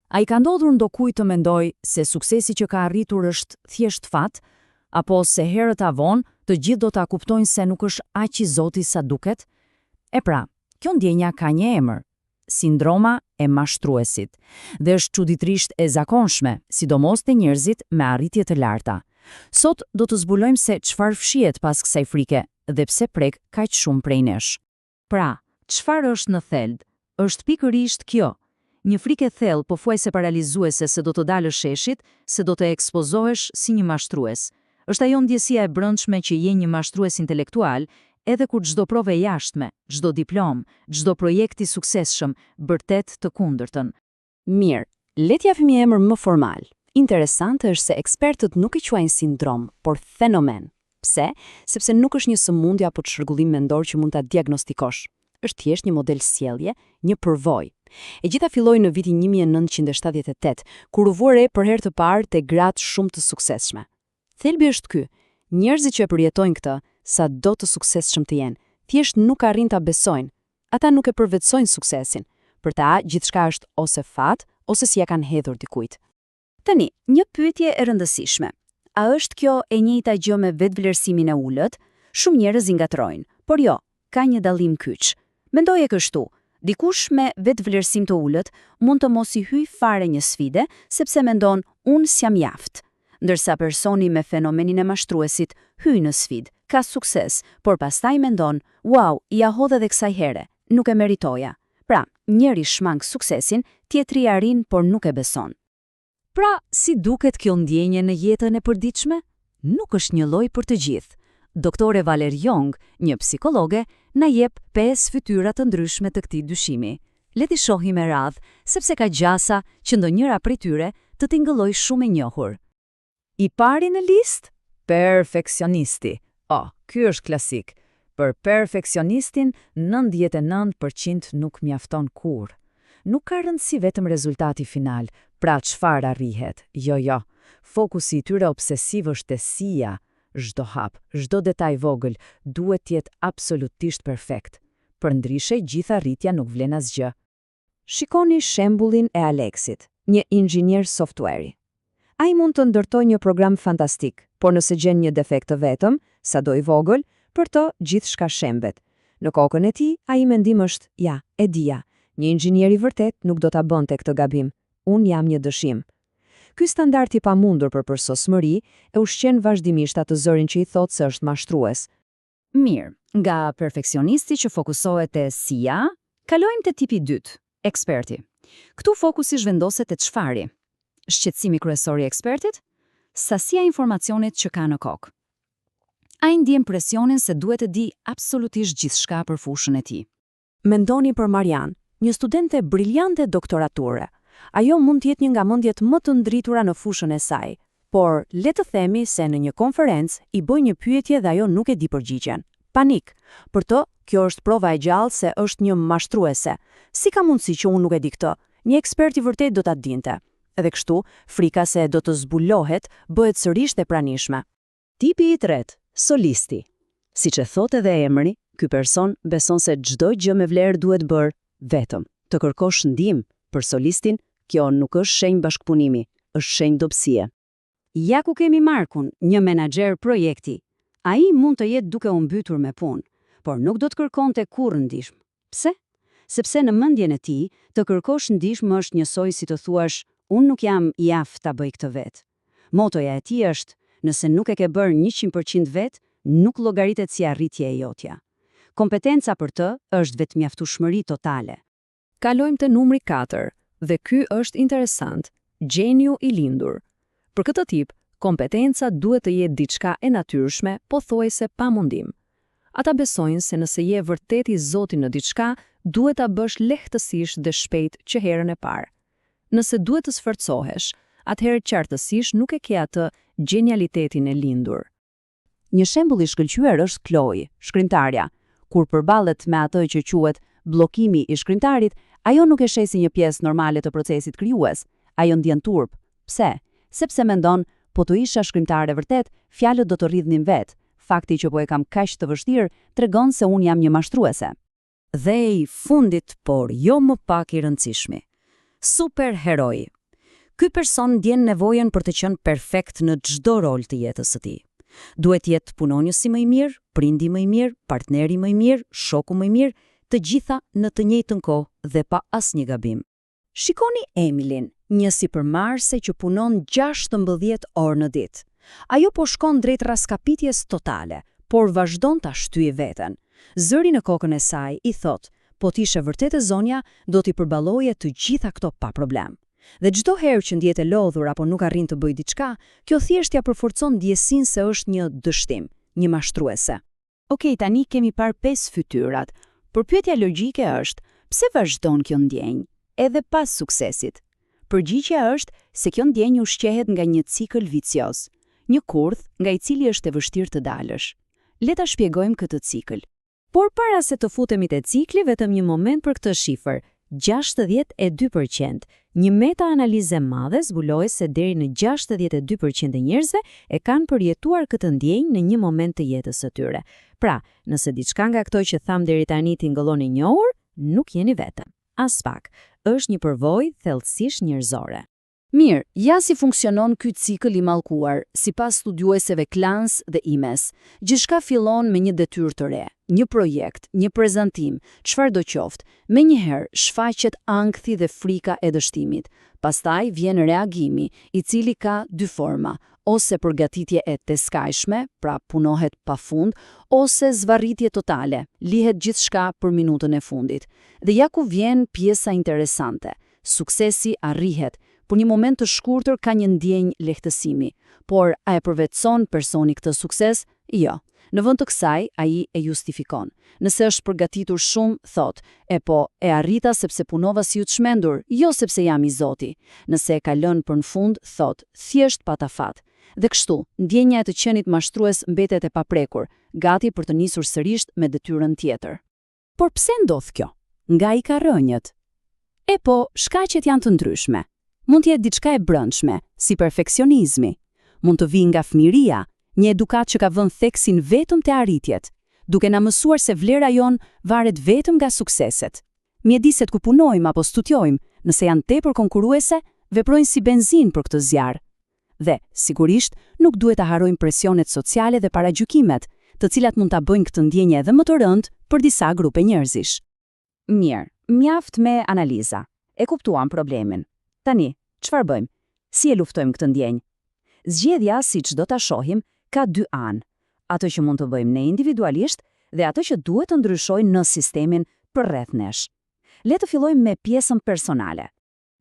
A I ka ndodhur ndokujt të mendoj se suksesi që ka arritur është thjesht fat, apo se herët avon të gjithë do ta kuptojnë se nuk është aq I zoti sa duket? E pra, kjo ndjenja ka një emër, sindroma e mashtruesit, dhe është çuditërisht e zakonshme, sidomos te njerëzit me arritje të larta. Sot do të zbulojmë se çfarë fshihet pas kësaj frike dhe pse prek kaq shumë prej nesh. Pra, çfarë është në thelb? Është pikërisht kjo. Një frikë e thellë pothuajse paralizuese se do të dalësh sheshit, se do të ekspozohesh si një mashtrues. Është ajo ndjesia e brendshme që je një mashtrues intelektual, edhe kur çdo provë e jashtme, çdo diplom, çdo projekt I suksesshëm bërtet të kundërtën. Mirë, le të japim një emër më formal. Interesante është se ekspertët nuk I quajnë sindrom, por fenomen. Pse? Sepse nuk është një sëmundje apo çrregullim mendor që mund ta diagnostikosh. Është thjesht një model sjellje, një përvojë. E gjitha filloi në vitin 1978, kur u vë re për herë të parë te gratë shumë të suksesshme. Thelbi është ky. Njerëzit që e përjetojnë këtë, sa do të suksesshëm të jenë, thjesht nuk arrin ta besojnë. Ata nuk e përvetsojnë suksesin. Për ta, gjithçka është ose fat, ose si ja kanë hedhur dikujt. Tani, një pyetje e rëndësishme. A është kjo e njëjta gjë me vetvlerësimin e ulët? Shumë njerëz I ngatrojnë, por jo, ka një dallim kyç. Mendoje kështu. Dikush me vetvlerësim të ulët mund të mos I hyj fare një sfide, sepse mendon unë s'jam jaft. Ndërsa personi me fenomenin e mashtruesit hyj në sfidë, ka sukses, por pastaj mendon, wow, ja hodha edhe kësaj here, nuk e meritoja. Pra, njëri shmang suksesin, tjetri arrin, por nuk e beson. Pra, si duket kjo ndjenje në jetën e përditshme? Nuk është një lloj për të gjithë. Doktore Valer Jong, një psikologe, na jep 5 fytyra të ndryshme të këtij dyshimi. Le t'i shohim me radhë, sepse ka gjasa që ndonjëra prej tyre të tingëlloj shumë e njohur. I pari në listë? Perfeksionisti. Ky është klasik. Për perfeksionistin, 99% nuk mjafton kurrë. Nuk ka rëndësi vetëm rezultati final, pra çfarë arrihet. Jo. Fokusi I tyre obsesiv është tesia. Çdo hap, çdo detaj vogël duhet të jetë absolutisht perfekt. Përndryshe, gjitha arritja nuk vlen asgjë. Shikoni shembullin e Aleksit, një inxhinier software-i. Ai mund të ndërtojë një program fantastik, por nëse gjen një defekt të vetëm, sado I vogël, për të gjithçka shembet. Në kokën e tij, ai mendim është, ja, e dija, një inxhinier I vërtet nuk do ta bënte këtë gabim. Unë jam një dëshim. Ky standard I pamundur për përsosmëri e ushqen vazhdimisht atë zërin që I thotë se është mashtrues. Mirë, nga perfeksionisti që fokusohet te sia, kalojmë te tipi 2, eksperti. Këtu fokusi zhvendoset te çfarë? Shqetësimi kryesor I ekspertit? Sasia e informacionit që ka në kokë. Ai ndjen presionin se duhet të di absolutisht gjithçka për fushën e tij. Mendoni për Marian, një studente briljante doktorature. Ajo mund të jetë një nga mendjet më të ndritura në fushën e saj, por le të themi se në një konferencë I bën një pyetje dhe ajo nuk e di përgjigjen. Panik. Për të, kjo është prova e gjallë se është një mashtruese. Si ka mundësi që unë nuk e di këtë? Një ekspert I vërtet do ta dinte. Edhe kështu, frika se do të zbulohet bëhet sërish e pranishme. Tipi I tretë, solisti. Siç e thotë edhe emri, ky person beson se çdo gjë me vlerë duhet bërë vetëm. Të kërkosh ndihmë për solistin, kjo nuk është shenjë bashkëpunimi, është shenjë dobësie. Ja ku kemi Markun, një menaxher projekti. Ai mund të jetë duke u mbytur me punë, por nuk do të kërkonte kurrë ndihmë. Pse? Sepse në mendjen e tij, të kërkosh ndihmë është njësoj si të thuash, unë nuk jam I aftë ta bëj këtë vetë. Motoja e tij është, nëse nuk e ke bërë 100% vetë, nuk llogaritet si arritje e jotja. Kompetenca për të është vetëmjaftueshmëri totale. Kalojmë te numri 4, dhe ky është interesant, gjeniu I lindur. Për këtë tip, kompetenca duhet të jetë diçka e natyrshme, pothuajse pa mundim. Ata besojnë se nëse je vërtet I zoti në diçka, duhet ta bësh lehtësisht dhe shpejt që herën e parë. Nëse duhet të sforcohesh, atëherë qartësisht nuk e ke atë gjenialitetin e lindur. Një shembull I shkëlqyer është Chloe, shkrimtarja. Kur përballet me atë që quhet bllokimi I shkrimtarit, ajo nuk e sheh si një pjesë normale të procesit krijues. Ajo ndjen turp. Pse? Sepse mendon, po të isha shkrimtare vërtet, fjalët do të rridhnin vet. Fakti që po e kam kaq të vështirë tregon se un jam një mashtruese. Dhe I fundit, por jo më pak I rëndësishmi. Superheroi. Ky person ndjen nevojën për të qenë perfekt në çdo rol të jetës së tij. Duhet jetë punonjësi më i mirë, prindi më i mirë, partneri më i mirë, shoku më i mirë, të gjitha në të njëjtën kohë dhe pa asnjë gabim. Shikoni Emilin, një sipërmarrëse që punon 16 orë në ditë. Ajo po shkon drejt raskapitjes totale, por vazhdon ta shtyjë veten. Zëri në kokën e saj i thot, po t'ishe vërtet e zonja, do t'i përballoje të gjitha këto pa problem. Dhe çdo herë që ndjet e lodhur apo nuk arrin të bëjë diçka, kjo thjesht ja përforcon ndjesinë se është një dështim, një mashtruese. Okej, tani kemi parë 5 fytyrat, por pyetja logjike është, pse vazhdon kjo ndjenjë, edhe pas suksesit? Përgjigjja është se kjo ndjenjë ushqehet nga një cikël vicioz, një kurth nga i cili është e vështirë të dalësh. Le ta shpjegojmë këtë cikël. Por para se të futemi te cikli, vetëm një moment për këtë shifër. 62%. Një meta-analizë e madhe zbuloi se deri në 62% e njerëzve e kanë përjetuar këtë ndjenjë në një moment të jetës së tyre. Pra, nëse diçka nga këto që tham deri tani ti ngëlloni njohur, nuk jeni vetëm. As pak, është një përvojë thellësisht njerëzore. Mirë, ja si funksionon ky cikël i mallkuar, sipas studiueseve Clance dhe Imes. Gjithçka fillon me një detyrë të re, një projekt, një prezantim, çfarë do qoftë. Menjëherë shfaqet ankthi dhe frika e dështimit. Pastaj vjen reagimi, i cili ka dy forma, ose përgatitje e teskajshme, pra punohet pafund, ose zvarritje totale, lihet gjithçka për minutën e fundit. Dhe ja ku vjen pjesa interesante. Suksesi arrihet. Për një moment të shkurtër ka një ndjenjë lehtësimi, por a e përvetëson personi këtë sukses? Jo. Në vend të kësaj, ai e justifikon. Nëse është përgatitur shumë, thot, e arrita sepse punova si u të shmendur, jo sepse jam i Zoti. Nëse e ka lënë për në fund, thot, thjesht pata fat. Dhe kështu, ndjenja e të qenit mashtrues mbetet e paprekur, gati për të nisur sërish me detyrën tjetër. Por pse ndodh kjo? Nga i ka rënjët? Shkaqet janë të ndryshme. Mund të jetë diçka e brendshme, si perfeksionizmi. Mund të vijë nga fëmiria, një edukat që ka vënë theksin vetëm te arritjet, duke na mësuar se vlera jon varet vetëm nga sukseset. Mjediset ku punojmë apo studiojmë, nëse janë tepër konkurruese, veprojnë si benzinë për këtë zjarr. Dhe, sigurisht, nuk duhet ta harrojmë presionet sociale dhe paragjykimet, të cilat mund ta bëjnë këtë ndjenjë edhe më të rëndë për disa grupe njerëzish. Mirë, mjaft me analiza. E kuptuam problemin. Tani, çfarë bëjmë? Si e luftojmë këtë ndjenjë? Zgjedhja, siç do ta shohim, ka dy anë. Ato që mund të bëjmë ne individualisht dhe ato që duhet të ndryshojnë në sistemin përreth nesh. Le të fillojmë me pjesën personale.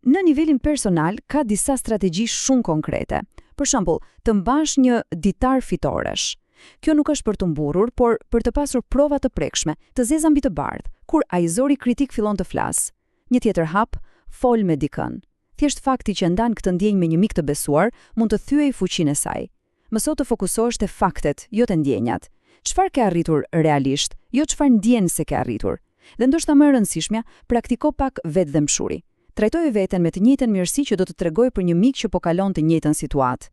Në nivelin personal ka disa strategji shumë konkrete. Për shembull, të mbash një ditar fitoresh. Kjo nuk është për të mburur, por për të pasur prova të prekshme, të zeza mbi të bardhë, kur ai zori kritik fillon të flas. Një tjetër hap, fol me dikën. Thjesht fakti që ndan këtë ndjenjë me një mik të besuar mund të thyejë fuqinë e saj. Mëso të fokusohesh te faktet, jo te ndjenjat. Çfarë ke arritur realisht, jo çfarë ndjen se ke arritur. Dhe ndoshta më e rëndësishmja, praktiko pak vetdhëmshuri. Trajtoje veten me të njëjtën mirësi që do të tregoj për një mik që po kalon të njëjtën situatë.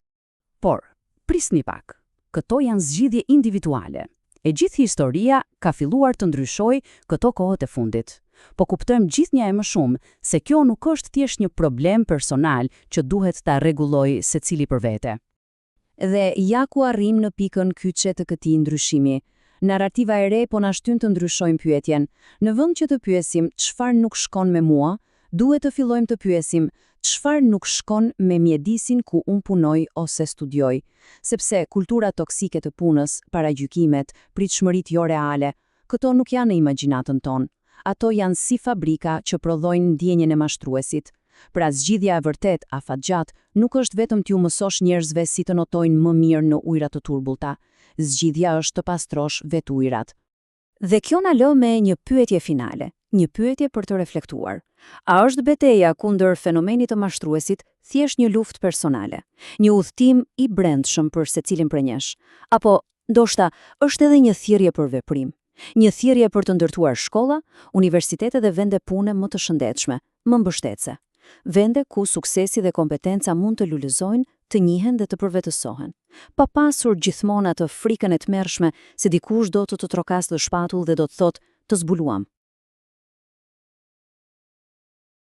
Por, prisni pak. Këto janë zgjidhje individuale. E gjithë historia ka filluar të ndryshojë këto kohët e fundit. Po kuptojmë gjithnjë e më shumë se kjo nuk është thjesht një problem personal që duhet ta rregullojë secili për vete. Dhe ja ku arrim në pikën kyçe të këtij ndryshimi. Narrativa e re po na shtyn të ndryshojmë pyetjen. Në vend që të pyesim çfarë nuk shkon me mua, duhet të fillojmë të pyesim çfarë nuk shkon me mjedisin ku punoj ose studioj, sepse kultura toksike të punës, paragjykimet, pritshmëritë jo reale, këto nuk janë në imagjinatën tonë. Ato janë si fabrika që prodhojnë ndjenjen e mashtruesit. Pra zgjidhja e vërtet, afatgjat, nuk është vetëm t'ju mësosh njerëzve si të notojnë më mirë në ujrat të turbullta. Zgjidhja është të pastrosh vetujrat. Dhe kjo na lë me një pyetje finale, një pyetje për të reflektuar. A është betejë kundër fenomenit të mashtruesit thjesht një luftë personale, një udhtim i brendshëm për secilin prej nesh, apo ndoshta është edhe një thirrje për veprim? Një thirrje për të ndërtuar shkolla, universitete dhe vende pune më të shëndetshme, më mbështetëse. Vende ku suksesi dhe kompetenca mund të lulëzojnë, të njihen dhe të përvetësohen. Pa pasur gjithmonë atë frikën e tmerrshme se dikush do të trokas të shpatull dhe do të thotë të zbuluam.